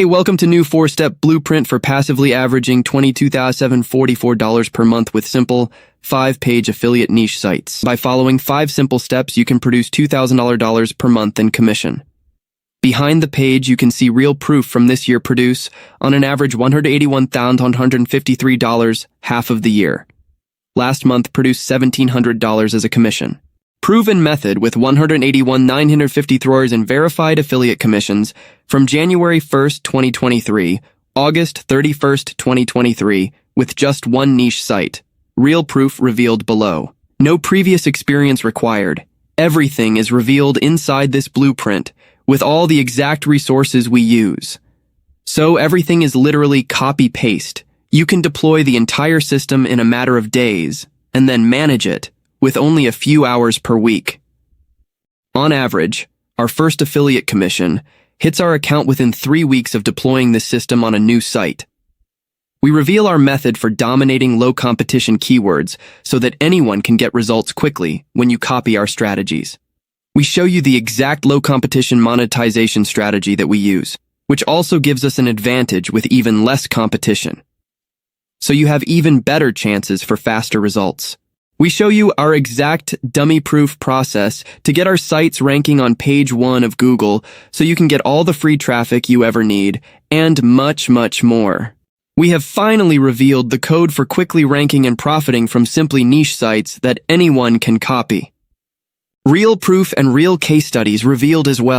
Hey, welcome to new 4-step blueprint for passively averaging $22,744 per month with simple 5-page affiliate niche sites. By following 5 simple steps, you can produce $2,000 per month in commission. Behind the page, you can see real proof from this year produce, on an average, $181,153 half of the year. Last month produced $1,700 as a commission. Proven method with $181,953 in verified affiliate commissions from January 1st, 2023, August 31st, 2023, with just one niche site. Real proof revealed below. No previous experience required. Everything is revealed inside this blueprint with all the exact resources we use. So everything is literally copy-paste. You can deploy the entire system in a matter of days and then manage it with only a few hours per week. On average, our first affiliate commission hits our account within 3 weeks of deploying the system on a new site. We reveal our method for dominating low-competition keywords so that anyone can get results quickly when you copy our strategies. We show you the exact low-competition monetization strategy that we use, which also gives us an advantage with even less competition. So you have even better chances for faster results. We show you our exact dummy-proof process to get our sites ranking on page 1 of Google so you can get all the free traffic you ever need, and much, much more. We have finally revealed the code for quickly ranking and profiting from simply niche sites that anyone can copy. Real proof and real case studies revealed as well.